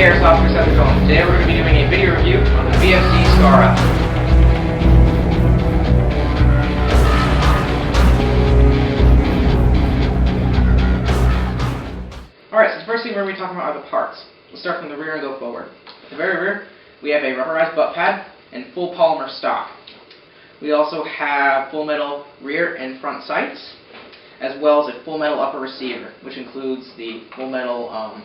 Airsoft Production. Today we're going to be doing a video review on the VFC SCAR-L. Alright, so the first thing we're going to be talking about are the parts. We'll start from the rear and go forward. At the very rear, we have a rubberized butt pad and full polymer stock. We also have full metal rear and front sights, as well as a full metal upper receiver, which includes the full metal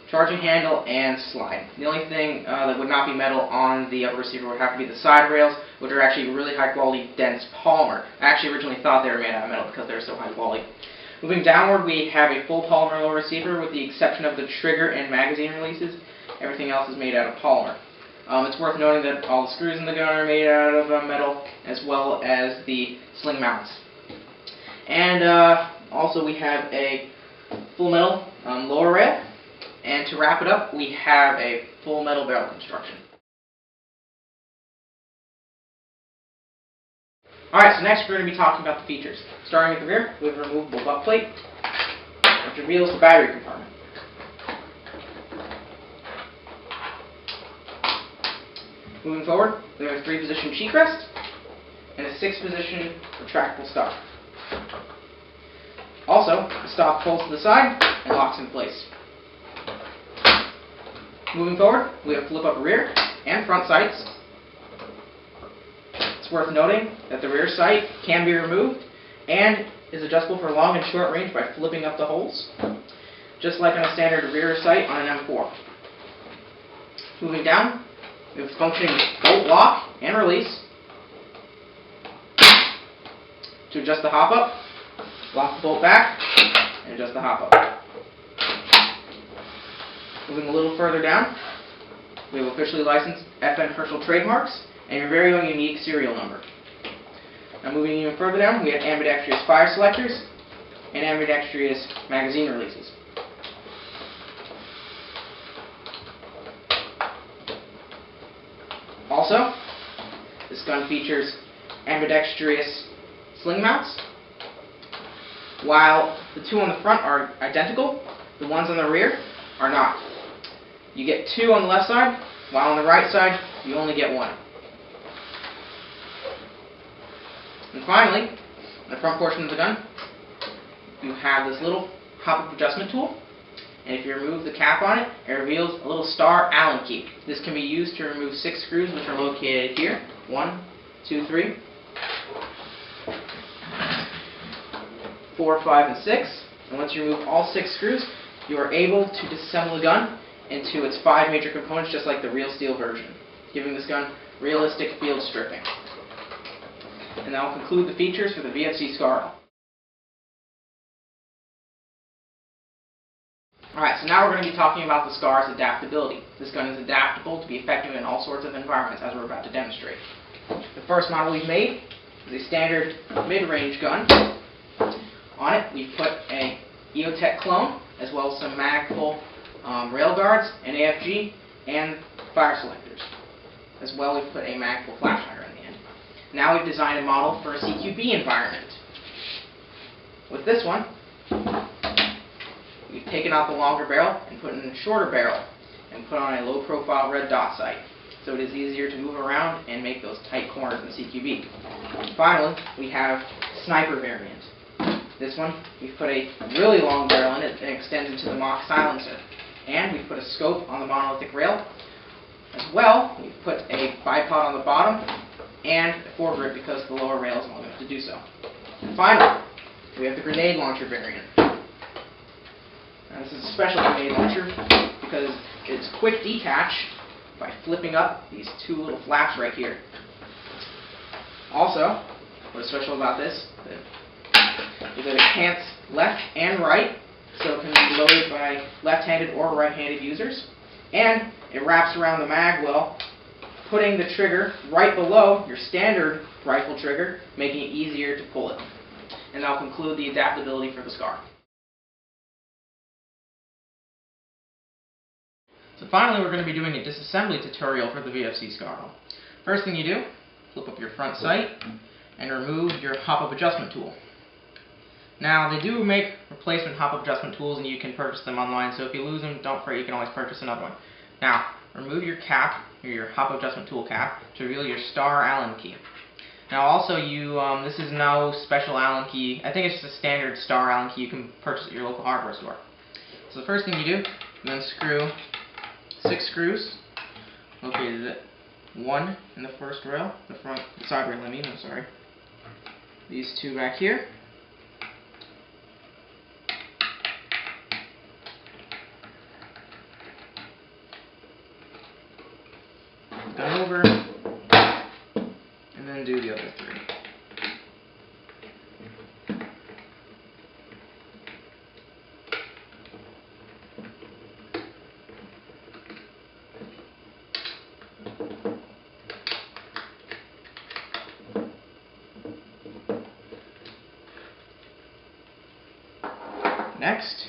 charging handle and slide. The only thing that would not be metal on the upper receiver would have to be the side rails, which are actually really high quality dense polymer. I actually originally thought they were made out of metal because they're so high quality. Moving downward, we have a full polymer lower receiver with the exception of the trigger and magazine releases. Everything else is made out of polymer. It's worth noting that all the screws in the gun are made out of metal, as well as the sling mounts. And also we have a full metal lower rail. And to wrap it up, we have a full metal barrel construction. Alright, so next we're going to be talking about the features. Starting at the rear, we have a removable butt plate, which reveals the battery compartment. Moving forward, we have a 3-position cheek rest and a 6-position retractable stock. Also, the stock folds to the side and locks in place. Moving forward, we have flip-up rear and front sights. It's worth noting that the rear sight can be removed and is adjustable for long and short range by flipping up the holes, just like on a standard rear sight on an M4. Moving down, we have functioning bolt lock and release. To adjust the hop-up, lock the bolt back, and adjust the hop-up. Moving a little further down, we have officially licensed FN Herschel trademarks and your very own unique serial number. Now moving even further down, we have ambidextrous fire selectors and ambidextrous magazine releases. Also, this gun features ambidextrous sling mounts. While the two on the front are identical, the ones on the rear are not. You get 2 on the left side, while on the right side, you only get 1. And finally, in the front portion of the gun, you have this little hop-up adjustment tool. And if you remove the cap on it, it reveals a little star Allen key. This can be used to remove 6 screws, which are located here. 1, 2, 3, 4, 5, and 6. And once you remove all 6 screws, you are able to disassemble the gun into its 5 major components, just like the real steel version, giving this gun realistic field stripping. And that will conclude the features for the VFC SCAR-L. Alright, so now we're going to be talking about the SCAR's adaptability. This gun is adaptable to be effective in all sorts of environments, as we're about to demonstrate. The first model we've made is a standard mid-range gun. On it, we've put a EOTech clone, as well as some magpul rail guards, an AFG, and fire selectors. As well, we've put a magpul flash hider in the end. Now we've designed a model for a CQB environment. With this one, we've taken out the longer barrel and put in a shorter barrel and put on a low-profile red dot sight, so it is easier to move around and make those tight corners in the CQB. Finally, we have sniper variant. This one, we've put a really long barrel in it that extends into the mock silencer. And we've put a scope on the monolithic rail. As well, we've put a bipod on the bottom and a foregrip because the lower rail is long enough to do so. And finally, we have the grenade launcher variant. Now this is a special grenade launcher because it's quick detach by flipping up these 2 little flaps right here. Also, what's special about this is that it cants left and right, so it can be loaded by left-handed or right-handed users. And it wraps around the mag well, putting the trigger right below your standard rifle trigger, making it easier to pull it. And that'll conclude the adaptability for the SCAR. So finally, we're going to be doing a disassembly tutorial for the VFC SCAR-L. First thing you do, flip up your front sight and remove your hop-up adjustment tool. Now, they do make replacement hop-up adjustment tools, and you can purchase them online, so if you lose them, don't fret, you can always purchase another one. Now, remove your cap, or your hop adjustment tool cap, to reveal your star Allen key. Now also this is no special Allen key. I think it's just a standard star Allen key you can purchase at your local hardware store. So the first thing you do, you unscrew 6 screws located at 1 in the first rail, the side rail I'm sorry. These 2 back here. Gun over, and then do the other 3. Next,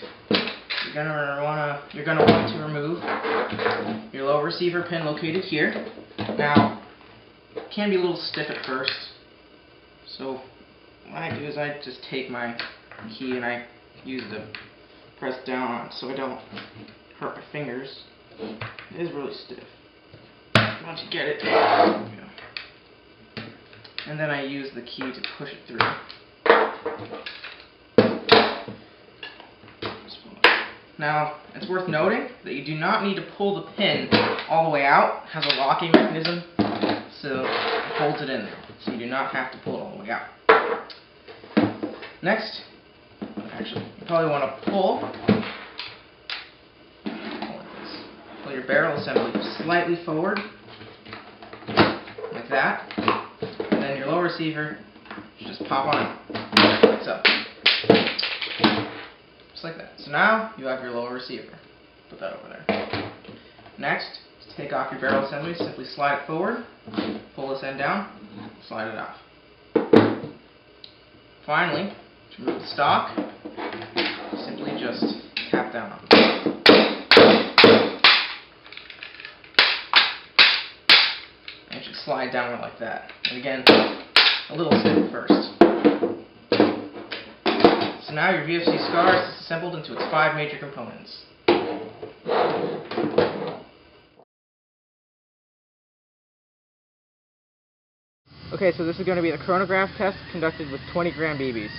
you're gonna want to remove your low receiver pin located here. Now, it can be a little stiff at first, so what I do is I just take my key and I use the press down on it so I don't hurt my fingers. It is really stiff. Once you get it, and then I use the key to push it through. Now, it's worth noting that you do not need to pull the pin all the way out. It has a locking mechanism, so it holds it in there. So you do not have to pull it all the way out. Next, actually, you probably want to pull your barrel assembly slightly forward, like that, and then your lower receiver should just pop on out. So. Just like that. So now you have your lower receiver. Put that over there. Next, to take off your barrel assembly, simply slide it forward, pull this end down, slide it off. Finally, to remove the stock, simply just tap down on it. And it should slide downward like that. And again, a little stiff at first. So now your VFC SCAR is disassembled into its 5 major components. Okay, so this is going to be the chronograph test conducted with 20-gram BBs.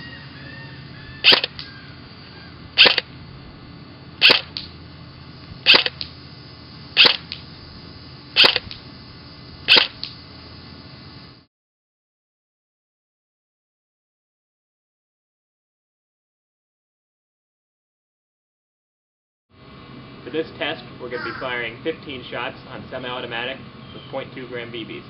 For this test, we're going to be firing 15 shots on semi-automatic with .2 gram BBs.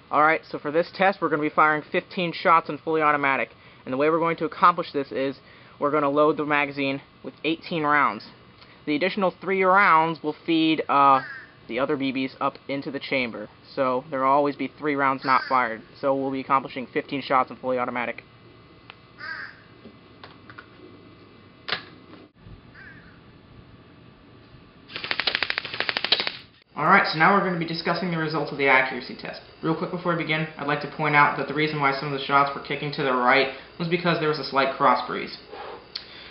Alright, so for this test we're going to be firing 15 shots in fully automatic. And the way we're going to accomplish this is we're going to load the magazine with 18 rounds. The additional 3 rounds will feed the other BBs up into the chamber. So there will always be 3 rounds not fired. So we'll be accomplishing 15 shots in fully automatic. Alright, so now we're going to be discussing the results of the accuracy test. Real quick before we begin, I'd like to point out that the reason why some of the shots were kicking to the right was because there was a slight cross breeze.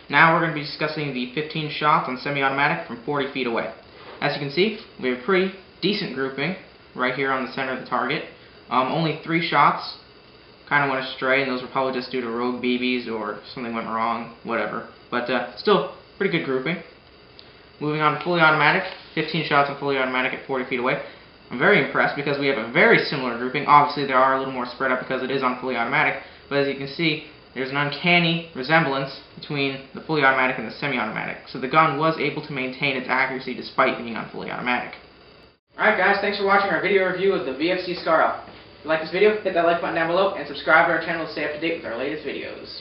Now we're going to be discussing the 15 shots on semi-automatic from 40 feet away. As you can see, we have a pretty decent grouping right here on the center of the target. Only 3 shots kind of went astray, and those were probably just due to rogue BBs or something went wrong, whatever. But still, pretty good grouping. Moving on to fully automatic, 15 shots on fully automatic at 40 feet away. I'm very impressed because we have a very similar grouping. Obviously, there are a little more spread out because it is on fully automatic, but as you can see, there's an uncanny resemblance between the fully automatic and the semi-automatic. So the gun was able to maintain its accuracy despite being on fully automatic. Alright guys, thanks for watching our video review of the VFC SCAR-L. If you like this video, hit that like button down below and subscribe to our channel to stay up to date with our latest videos.